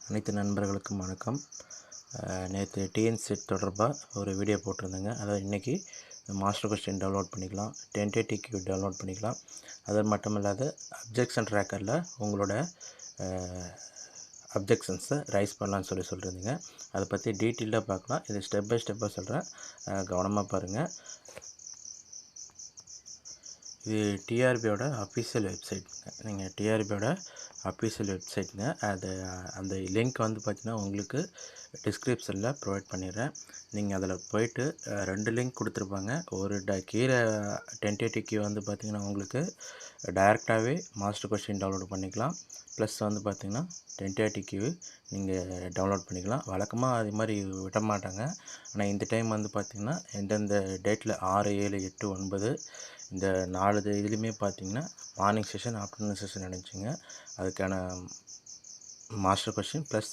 அனைத்து நண்பர்களுக்கும் வணக்கம். நேற்று டிஎன் செட் தொடர்பாக ஒரு வீடியோ போட்டிருந்தேங்க. அதாவது இன்றைக்கி மாஸ்டர் கொஸ்டின் டவுன்லோட் பண்ணிக்கலாம், டென்டேட்டிவ் டவுன்லோட் பண்ணிக்கலாம். அது மட்டும் இல்லாத அப்ஜெக்ஷன் ட்ராக்கரில் உங்களோட அப்ஜெக்ஷன்ஸை ரைஸ் பண்ணலான்னு சொல்லியிருந்தீங்க. அதை பற்றி டீட்டெயிலாக பார்க்கலாம். இது ஸ்டெப் பை ஸ்டெப்பாக சொல்கிறேன், கவனமாக பாருங்கள். இது டிஆர்பியோட அஃபீஷியல் வெப்சைட்டுங்க. நீங்கள் டிஆர்பியோட அஃபீஷியல் வெப்சைட்டுங்க. அந்த லிங்க் வந்து பார்த்திங்கன்னா உங்களுக்கு டிஸ்கிரிப்ஷனில் ப்ரொவைட் பண்ணிடுறேன். நீங்கள் அதில் போய்ட்டு 2 லிங்க் கொடுத்துருப்பாங்க. ஒரு கீழே டென்டேட்டிவ் வந்து பார்த்திங்கன்னா உங்களுக்கு டைரெக்டாகவே மாஸ்டர் கொஸ்டின் டவுன்லோட் பண்ணிக்கலாம். ப்ளஸ் வந்து பார்த்திங்கன்னா டென்டேட்டிவ் நீங்கள் டவுன்லோட் பண்ணிக்கலாம். வழக்கமாக அது மாதிரி விட மாட்டாங்க. ஆனால் இந்த டைம் வந்து பார்த்திங்கன்னா எந்தெந்த டேட்டில் 6, 7, 8, 9 இந்த 4 இதுலேயுமே பார்த்திங்கன்னா மார்னிங் செஷன், ஆஃப்டர்நூன் செஷன் நடந்துச்சுங்க. அதுக்கான master question plus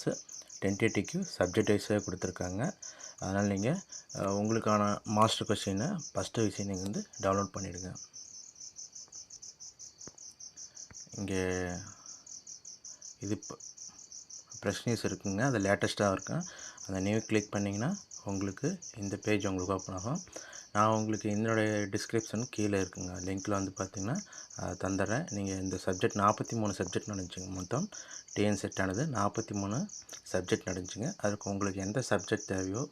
tentative subject வைஸாக கொடுத்துருக்காங்க. அதனால் நீங்கள் உங்களுக்கான மாஸ்டர் கொஸ்டினை ஃபஸ்ட்டு விஷயம் நீங்கள் வந்து டவுன்லோட் பண்ணிவிடுங்க. இங்கே இது ப்ரெஸ் நியூஸ் இருக்குங்க, அது லேட்டஸ்ட்டாக இருக்கும். அந்த நியூ கிளிக் பண்ணிங்கன்னா உங்களுக்கு இந்த பேஜ் உங்களுக்கு ஓப்பன் ஆகும். நான் உங்களுக்கு என்னுடைய டிஸ்கிரிப்ஷன் கீழே இருக்குங்க, லிங்க்கில் வந்து பார்த்திங்கன்னா தந்துடுறேன். நீங்கள் இந்த சப்ஜெக்ட் 43 சப்ஜெக்ட் நடந்துச்சுங்க. மொத்தம் டிஎன் செட் ஆனது 43 சப்ஜெக்ட் நடந்துச்சுங்க. அதுக்கு உங்களுக்கு எந்த சப்ஜெக்ட் தேவையோ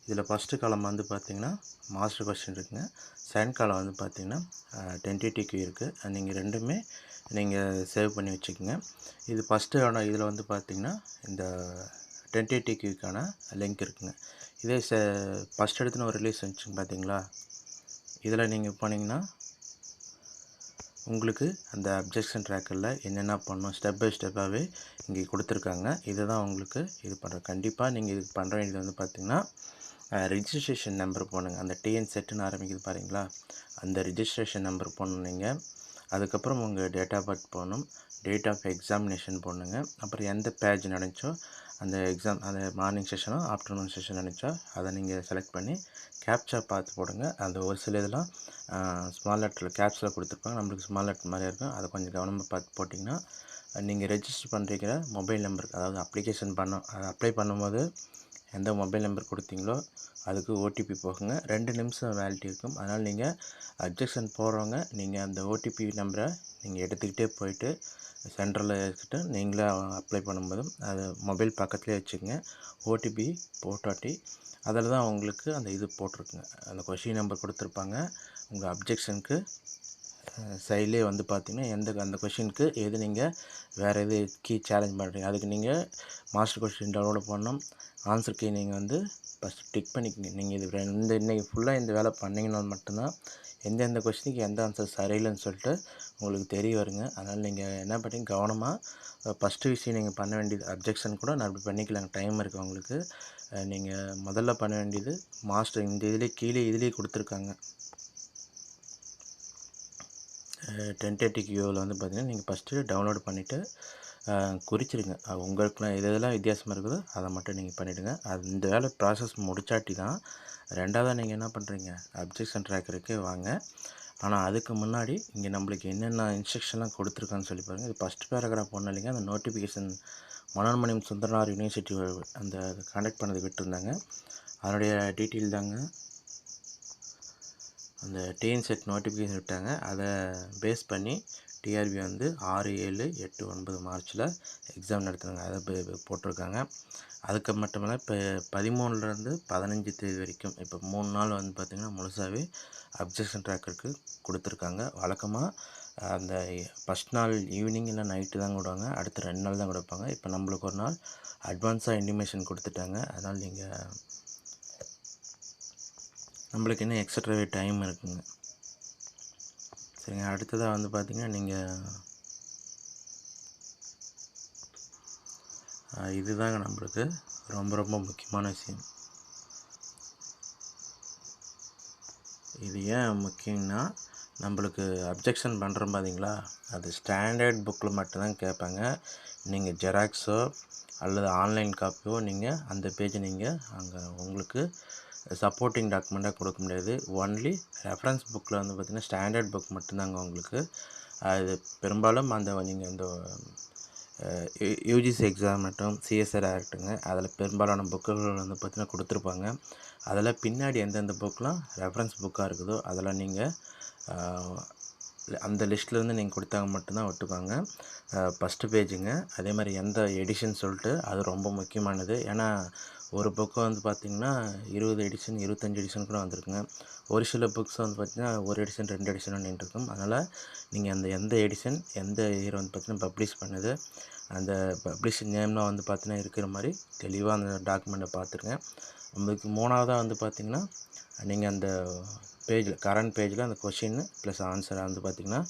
இதில் ஃபஸ்ட்டு காலம் வந்து பார்த்திங்கன்னா மாஸ்டர் கொஸ்டின் இருக்குங்க. செகண்ட் காலம் வந்து பார்த்திங்கன்னா டென்டேட்டிவ் இருக்குது. நீங்கள் ரெண்டுமே நீங்கள் சேவ் பண்ணி வச்சுக்கோங்க. இது ஃபஸ்ட்டு இதில் வந்து பார்த்திங்கன்னா இந்த டென்டேட்டிவ்க்கான லிங்க் இருக்குங்க. இதே ஃபஸ்ட் எடுத்துன்னு ஒரு ரிலீஸ் வந்துச்சுங்க பார்த்தீங்களா, இதில் நீங்கள் போனீங்கன்னா உங்களுக்கு அந்த அப்ஜெக்ஷன் ட்ராக்கரில் என்னென்ன பண்ணணும் ஸ்டெப் பை ஸ்டெப்பாகவே இங்கே கொடுத்துருக்காங்க. இதை தான் உங்களுக்கு இது பண்ணுறேன். கண்டிப்பாக நீங்கள் இது பண்ணுற வேண்டியது வந்து பார்த்திங்கன்னா ரிஜிஸ்ட்ரேஷன் நம்பர் போடணுங்க. அந்த டிஎன் செட்டுன்னு ஆரம்பிக்குது பாருங்களா, அந்த ரிஜிஸ்ட்ரேஷன் நம்பர் போடணும் நீங்கள். அதுக்கப்புறம் உங்கள் டேட் ஆஃப் பர்த் போடணும், டேட் ஆஃப் எக்ஸாமினேஷன் போடணுங்க. அப்புறம் எந்த பேஜ் நடந்துச்சோ அந்த எக்ஸாம், அந்த மார்னிங் செஷனோ ஆஃப்டர்நூன் செஷன் நினச்சா அதை நீங்கள் செலக்ட் பண்ணி கேப்சா பார்த்து போடுங்க. அந்த ஒரு சில இதெல்லாம் ஸ்மால் லெட்டரில் கேப்ஸில் கொடுத்துருப்பாங்க, நம்மளுக்கு ஸ்மால் லெட்டர் மாதிரியாக இருக்கும். அதை கொஞ்சம் கவனமாக பார்த்து போட்டிங்கன்னா நீங்கள் ரெஜிஸ்டர் பண்ணுறீங்கிற மொபைல் நம்பருக்கு, அதாவது அப்ளிகேஷன் அப்ளை பண்ணும்போது எந்த மொபைல் நம்பர் கொடுத்தீங்களோ அதுக்கு ஓடிபி போகுங்க. 2 நிமிஷம் வேலிட்டி இருக்கும். அதனால் நீங்கள் அப்ஜெக்ஷன் போடுறவங்க நீங்கள் அந்த ஓடிபி நம்பரை நீங்கள் எடுத்துக்கிட்டே போயிட்டு சென்டரில் எடுத்துகிட்டு நீங்களே அப்ளை பண்ணும்போதும் அது மொபைல் பக்கத்துலேயே வச்சுக்கோங்க. ஓடிபி போட்டாட்டி அதில் தான் உங்களுக்கு அந்த இது போட்டிருக்குங்க, அந்த கொஷின் நம்பர் கொடுத்துருப்பாங்க. உங்கள் அப்ஜெக்ஷனுக்கு சைட்லேயே வந்து பார்த்திங்கன்னா அந்த கொஷினுக்கு எது நீங்கள் வேறு எது சேலஞ்ச் பண்ணுறீங்க அதுக்கு நீங்கள் மாஸ்டர் கொஷின் டவுன்லோட் பண்ணணும். ஆன்சர் கீ நீங்கள் வந்து ஃபஸ்ட்டு டிக் பண்ணிக்கோங்க. நீங்கள் இது இன்றைக்கி ஃபுல்லாக இந்த வேலை பண்ணிங்கன்னா மட்டும்தான் எந்தெந்த கொஸ்டினுக்கு எந்த ஆன்சர் சரியில்லைன்னு சொல்லிட்டு உங்களுக்கு தெரிய வருங்க. அதனால் நீங்கள் என்ன பண்ணுறீங்க, கவனமாக ஃபஸ்ட்டு விஷயம் நீங்கள் பண்ண வேண்டியது அப்ஜெக்ஷன் கூட நான் அப்படி பண்ணிக்கலாங்க, டைம் இருக்குது உங்களுக்கு. நீங்கள் முதல்ல பண்ண வேண்டியது மாஸ்டர் இந்த இதுலேயே கொடுத்துருக்காங்க. டென்டேட்டிவ்வில் வந்து பார்த்திங்கன்னா நீங்கள் ஃபஸ்ட்டு டவுன்லோட் பண்ணிவிட்டு குறிச்சிடுங்க. உங்களுக்குலாம் எதெல்லாம் வித்தியாசமாக இருக்குதோ அதை மட்டும் நீங்கள் பண்ணிவிடுங்க. இந்த வேலை ப்ராசஸ் முடிச்சாட்டி தான் ரெண்டாவதாக நீங்கள் என்ன பண்ணுறீங்க, அப்ஜெக்ஷன் ட்ராக்கருக்கு வாங்க. ஆனால் அதுக்கு முன்னாடி இங்கே நம்மளுக்கு என்னென்ன இன்ஸ்ட்ரக்ஷன்லாம் கொடுத்துருக்கான்னு சொல்லி பாருங்கள். இது ஃபஸ்ட் பேராகிராஃப் ஒன்றும் இல்லைங்க, அந்த நோட்டிஃபிகேஷன் மனோன்மணியம் சுந்தரனார் யூனிவர்சிட்டி அந்த கண்டக்ட் பண்ணது விட்டுருந்தாங்க, அதனுடைய டீட்டெயில் தாங்க. அந்த டிஎன் செட் நோட்டிஃபிகேஷன் விட்டாங்க, அதை பேஸ் பண்ணி டிஆர்பி வந்து 6, 7, 8, 9 மார்ச்சில் எக்ஸாம் நடத்துனாங்க. அதை போட்டிருக்காங்க. அதுக்கு மட்டுமில்ல இப்போ 13லேருந்து 15 தேதி வரைக்கும் இப்போ 3 நாள் வந்து பார்த்திங்கன்னா முழுசாகவே அப்ஜெக்ஷன் ட்ராக்கருக்கு கொடுத்துருக்காங்க. வழக்கமாக அந்த ஃபஸ்ட் நாள் ஈவினிங் இல்லை நைட்டு தான் விடுவாங்க, அடுத்த 2 நாள் தான் கொடுப்பாங்க. இப்போ நம்மளுக்கு ஒரு நாள் அட்வான்ஸாக இன்டிமேஷன் கொடுத்துட்டாங்க. அதனால் நீங்கள் நம்மளுக்கு இன்னும் எக்ஸ்ட்ராவே டைம் இருக்குங்க. சரிங்க, அடுத்ததாக வந்து பார்த்திங்கன்னா நீங்கள் இதுதாங்க நம்மளுக்கு ரொம்ப ரொம்ப முக்கியமான விஷயம். இது ஏன் முக்கியம்னா, நம்மளுக்கு அப்ஜெக்ஷன் பண்ணுறோம் பார்த்தீங்களா, அது ஸ்டாண்டர்ட் புக்கில் மட்டும்தான் கேட்பாங்க. நீங்கள் ஜெராக்ஸோ அல்லது ஆன்லைன் காப்பியோ நீங்கள் அந்த பேஜை நீங்கள் அங்கே உங்களுக்கு சப்போர்ட்டிங் டாக்குமெண்ட்டாக கொடுக்க முடியாது. ஒன்லி ரெஃபரன்ஸ் புக்கில் வந்து பார்த்திங்கன்னா ஸ்டாண்டர்ட் புக் மட்டும்தாங்க உங்களுக்கு. அது பெரும்பாலும் அந்த நீங்கள் இந்த யூஜிசி எக்ஸாம் மட்டும் சிஎஸ்ஆர் ஆகட்டுங்க, அதில் பெரும்பாலான புக்குகள் வந்து பார்த்திங்கன்னா கொடுத்துருப்பாங்க. அதில் பின்னாடி எந்தெந்த புக்கெலாம் ரெஃபரன்ஸ் புக்காக இருக்குதோ அதெல்லாம் நீங்கள் அந்த லிஸ்ட்லேருந்து நீங்கள் கொடுத்தாங்க மட்டும்தான் ஒட்டுப்பாங்க. ஃபஸ்ட்டு பேஜுங்க. அதே மாதிரி எந்த எடிஷன் சொல்லிட்டு அது ரொம்ப முக்கியமானது. ஏன்னா ஒரு புக்கு வந்து பார்த்திங்கன்னா 20 எடிஷன் 25 எடிஷன் கூட வந்திருக்குங்க. ஒரு சில புக்ஸ் வந்து பார்த்திங்கன்னா ஒரு எடிஷன் 2 எடிஷன் நின்றுருக்கும். அதனால் நீங்கள் அந்த எந்த எடிஷன் எந்த இயர் வந்து பார்த்திங்கன்னா பப்ளிஷ் பண்ணுது, அந்த பப்ளிஷ் நேம்லாம் வந்து பார்த்திங்கன்னா இருக்கிற மாதிரி தெளிவாக அந்த டாக்குமெண்ட்டை பார்த்துருங்க. உங்களுக்கு 3ஆவதாக வந்து பார்த்திங்கன்னா நீங்கள் அந்த பேஜில் கரண்ட் பேஜில் அந்த கொஷின் ப்ளஸ் ஆன்சரை வந்து பார்த்திங்கன்னா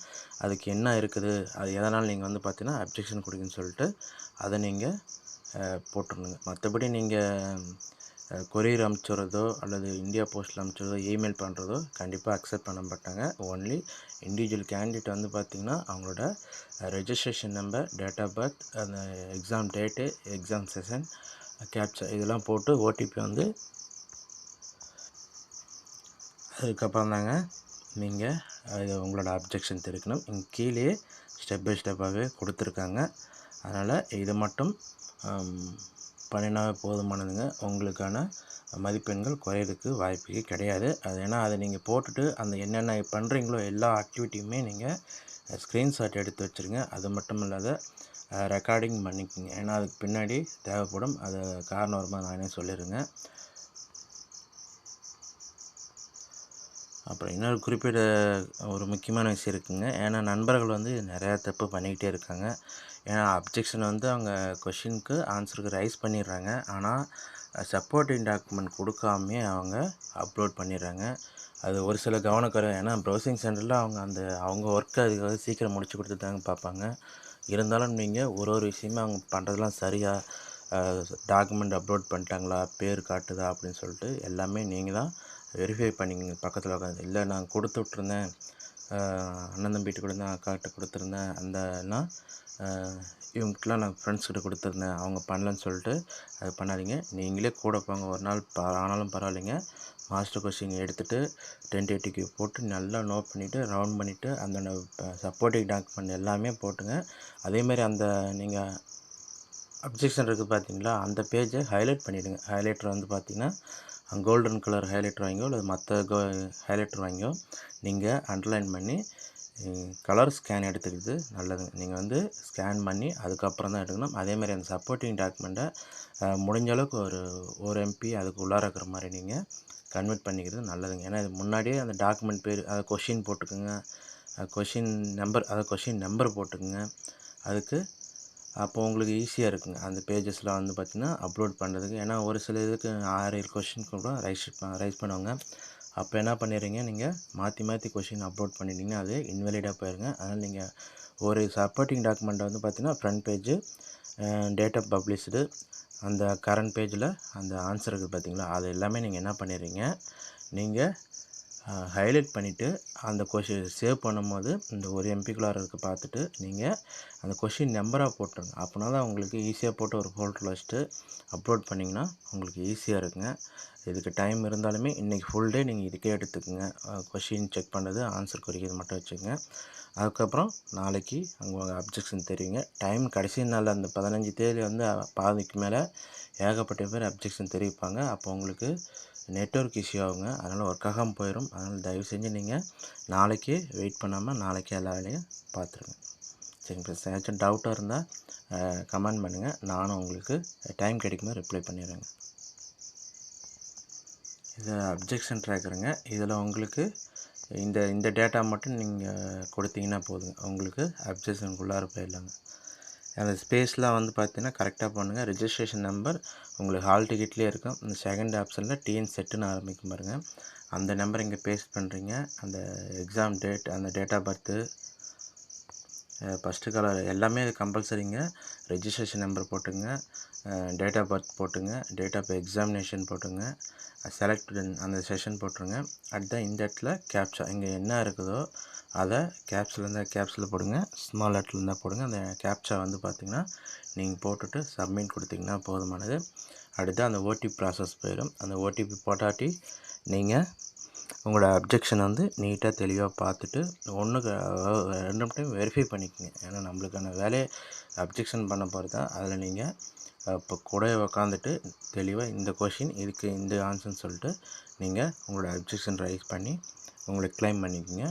அதுக்கு என்ன இருக்குது, அது எதனால் நீங்கள் வந்து பார்த்திங்கன்னா அப்ஜெக்ஷன் கொடுக்குன்னு சொல்லிட்டு அதை நீங்கள் போட்டுருணுங்க. மற்றபடி நீங்கள் கொரியர் அனுப்பிச்சுறதோ அல்லது இந்தியா போஸ்ட்டில் அனுப்பிச்சுறதோ இமெயில் பண்ணுறதோ கண்டிப்பாக அக்செப்ட் பண்ண மாட்டாங்க. ஒன்லி இண்டிவிஜுவல் கேண்டிடேட் வந்து பார்த்திங்கன்னா அவங்களோட registration number, date of birth, அந்த exam date, exam session, captcha இதெல்லாம் போட்டு ஓடிபி வந்து அதுக்கப்புறம் தாங்க நீங்கள் அது உங்களோட அப்ஜெக்ஷன் தெரிவிக்கணும். இங்கே கீழே ஸ்டெப் பை ஸ்டெப்பாகவே கொடுத்துருக்காங்க. அதனால் இது மட்டும் பண்ணினாவே போதுமானதுங்க. உங்களுக்கான மதிப்பெண்கள் குறையிறதுக்கு வாய்ப்பு கிடையாது. அது ஏன்னா அதை நீங்கள் போட்டுட்டு அந்த என்னென்ன பண்ணுறீங்களோ எல்லா ஆக்டிவிட்டியுமே நீங்கள் ஸ்க்ரீன்ஷாட் எடுத்து வச்சுருங்க. அது மட்டும் இல்லாத ரெக்கார்டிங் பண்ணிக்கோங்க. ஏன்னா அதுக்கு பின்னாடி தேவைப்படும். அது காரணம் வரும்போது நானே சொல்லிடுங்க. அப்புறம் இன்னொரு குறிப்பிட்ட ஒரு முக்கியமான விஷயம் இருக்குதுங்க. ஏன்னா நண்பர்கள் வந்து நிறையா தப்பு பண்ணிக்கிட்டே இருக்காங்க. ஏன்னா அப்ஜெக்ஷன் வந்து அவங்க கொஷினுக்கு ஆன்சருக்கு ரைஸ் பண்ணிடுறாங்க. ஆனால் சப்போர்ட்டிங் டாக்குமெண்ட் கொடுக்காமே அவங்க அப்லோட் பண்ணிடுறாங்க. அது ஒரு சில கவனக்குறை. ஏன்னா ப்ரௌசிங் சென்டரில் அவங்க ஒர்க்கை அதுக்காக சீக்கிரம் முடிச்சு கொடுத்துட்டாங்க பார்ப்பாங்க. இருந்தாலும் நீங்கள் ஒரு விஷயமே அவங்க பண்ணுறதுலாம் சரியாக டாக்குமெண்ட் அப்லோட் பண்ணிட்டாங்களா, பேர் காட்டுதா அப்படின்னு சொல்லிட்டு எல்லாமே நீங்கள் தான் வெரிஃபை பண்ணிக்கங்க பக்கத்தில் உட்காந்து. இல்லை நான் கொடுத்து விட்ருந்தேன், அண்ணன் தம்பிகிட்ட கொடுத்தேன், அக்காக்கிட்ட கொடுத்துருந்தேன், அந்தலாம் இவங்ககிட்டலாம் நான் ஃப்ரெண்ட்ஸ்கிட்ட கொடுத்துருந்தேன், அவங்க பண்ணலன்னு சொல்லிட்டு அது பண்ணாதீங்க. நீங்களே கூட போங்க. ஒரு நாள் ஆனாலும் பரவாயில்லைங்க. மாஸ்டர் கொஸ்டின் எடுத்துகிட்டு 1080 போட்டு நல்லா நோட் பண்ணிவிட்டு ரவுண்ட் பண்ணிவிட்டு அந்த சப்போர்ட்டிங் டாக்குமெண்ட் எல்லாமே போட்டுங்க. அதேமாதிரி அந்த நீங்கள் அப்ஜெக்ஷன் இருக்குது பார்த்தீங்களா, அந்த பேஜை ஹைலைட் பண்ணிவிடுங்க. ஹைலைட்டர் வந்து பார்த்திங்கன்னா கோல்டன் கலர் ஹைலைட்டர் வாங்கியோ அல்லது மற்ற ஹைலைட்டர் வாங்கியோ நீங்கள் அண்டர்லைன் பண்ணி கலர் ஸ்கேன் எடுத்துக்கிறது நல்லதுங்க. நீங்கள் வந்து ஸ்கேன் பண்ணி அதுக்கப்புறம் தான் எடுக்கணும். அதேமாதிரி அந்த சப்போர்ட்டிங் டாக்குமெண்ட்டை முடிஞ்ச அளவுக்கு ஒரு எம்பி அதுக்கு உள்ளார இருக்கிற மாதிரி நீங்கள் கன்வெர்ட் பண்ணிக்கிறது நல்லதுங்க. ஏன்னா இது முன்னாடியே அந்த டாக்குமெண்ட் பேர் அதை கொஷின் போட்டுக்குங்க, கொஷின் நம்பர் போட்டுக்குங்க. அதுக்கு அப்போ உங்களுக்கு ஈஸியாக இருக்குங்க அந்த பேஜஸ்லாம் வந்து பார்த்திங்கன்னா அப்லோட் பண்ணுறதுக்கு. ஏன்னா ஒரு சில இதுக்கு 6-7 கொஷின் கூட ரைஸ் பண்ணுவாங்க. அப்போ என்ன பண்ணிடுறீங்க, நீங்கள் மாற்றி கொஷின் அப்லோட் பண்ணிட்டீங்கன்னா அது இன்வெலிடாக போயிருங்க. அதனால் நீங்கள் ஒரு சப்போர்ட்டிங் டாக்குமெண்ட்டை வந்து பார்த்திங்கன்னா front page, date of published, அந்த கரண்ட் பேஜில் அந்த ஆன்சர் இருக்குது பார்த்திங்களா, அது எல்லாமே நீங்கள் என்ன பண்ணிடுறீங்க, நீங்கள் ஹைலைட் பண்ணிவிட்டு அந்த கொஷின் சேவ் பண்ணும்போது இந்த ஒரு எம்பிக்குள்ளார இருக்க பார்த்துட்டு நீங்கள் அந்த கொஷின் நம்பராக போட்டுருங்க. அப்படின்னா தான் உங்களுக்கு ஈஸியாக போட்டு ஒரு ஃபோல்டரில் வச்சுட்டு அப்லோட் பண்ணிங்கன்னா உங்களுக்கு ஈஸியாக இருக்குங்க. இதுக்கு டைம் இருந்தாலுமே இன்றைக்கி ஃபுல் டே நீங்கள் இதுக்கே எடுத்துக்கோங்க. கொஷின் செக் பண்ணுறது, ஆன்சர் குறிக்கிறது மட்டும் வச்சுக்கோங்க. அதுக்கப்புறம் நாளைக்கு உங்கள் அப்ஜெக்ஷன் தெரியுங்க. டைம் கடைசி நாள் அந்த 15 தேதி வந்து பாதிக்கு மேலே ஏகப்பட்ட பேர் அப்ஜெக்ஷன் தெரிவிப்பாங்க. அப்போ உங்களுக்கு நெட்வொர்க் இஷ்யூ ஆகுங்க. அதனால் ஒர்க் ஆகாமல் போயிடும். அதனால் தயவு செஞ்சு நீங்கள் நாளைக்கு வெயிட் பண்ணாமல் நாளைக்கே எல்லா வேலையும் பார்த்துருங்க. சரிங்க சார். ஏதாச்சும் டவுட்டாக இருந்தால் கமெண்ட் பண்ணுங்கள். நானும் உங்களுக்கு டைம் கிடைக்கும்போது ரிப்ளை பண்ணிடுறேங்க. இது அப்ஜெக்ஷன் ட்ராக்கருங்க. இதில் உங்களுக்கு இந்த டேட்டா மட்டும் நீங்கள் கொடுத்தீங்கன்னா போதுங்க. உங்களுக்கு அப்ஜெக்ஷனுக்குள்ளார போயிடலாங்க. அந்த ஸ்பேஸ்லாம் வந்து பார்த்தீங்கன்னா கரெக்டாக பண்ணுங்கள். ரெஜிஸ்ட்ரேஷன் நம்பர் உங்களுக்கு ஹால் டிக்கெட்லேயே இருக்கும். இந்த செகண்ட் ஆப்ஷனில் டிஎன் செட்டுன்னு ஆரம்பிக்கும் பாருங்கள். அந்த நம்பர் இங்கே பேஸ்ட் பண்ணுறீங்க. அந்த எக்ஸாம் டேட், அந்த date of birth, first colour எல்லாமே அது கம்பல்சரிங்க. ரெஜிஸ்ட்ரேஷன் நம்பர் போட்டுங்க, டேட் ஆஃப் பர்த் போட்டுங்க, டேட் ஆஃப் எக்ஸாமினேஷன் போட்டுங்க, செலக்ட் அந்த செஷன் போட்டுருங்க. அடுத்த இந்த இடத்துல கேப்சா இங்கே என்ன இருக்குதோ அதை கேப்ஸில் போடுங்க. ஸ்மால் லெட்டரில் இருந்தால் போடுங்க. அந்த கேப்சா வந்து பார்த்திங்கன்னா நீங்கள் போட்டுட்டு சப்மிட் கொடுத்திங்கன்னா போதுமானது. அடுத்து அந்த ஓடிபி ப்ராசஸ் போயிடும். அந்த ஓடிபி போட்டாட்டி நீங்கள் உங்களோட அப்ஜெக்ஷன் வந்து நீட்டாக தெளிவாக பார்த்துட்டு ஒன்றுக்கு 2 டைம் வெரிஃபை பண்ணிக்கோங்க. ஏன்னா நம்மளுக்கான வேலையை அப்ஜெக்ஷன் பண்ண போகிறது தான். அதில் நீங்கள் இப்போ கூட உக்காந்துட்டு தெளிவாக இந்த கொஷின் இதுக்கு இந்த ஆன்சர்னு சொல்லிட்டு நீங்கள் உங்களோட அப்ஜெக்ஷன் ரைஸ் பண்ணி உங்களுக்கு கிளைம் பண்ணிக்கோங்க.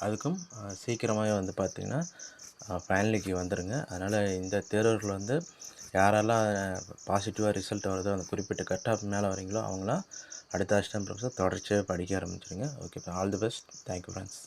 அதுக்கும் சீக்கிரமாகவே வந்து பார்த்திங்கன்னா ஃபைனலுக்கு வந்துடுங்க. அதனால் இந்த தேர்வுகள் வந்து யாரெல்லாம் பாசிட்டிவாக ரிசல்ட் வருதோ அந்த குறிப்பிட்ட கட் ஆஃப் மேலே வரீங்களோ அவங்களாம் அடுத்த அசிஸ்டன்ட் ப்ரொஃபஸர் தொடர்ச்சியாக படிக்க ஆரம்பிச்சிடுங்க. Okay, all the best. Thank you friends.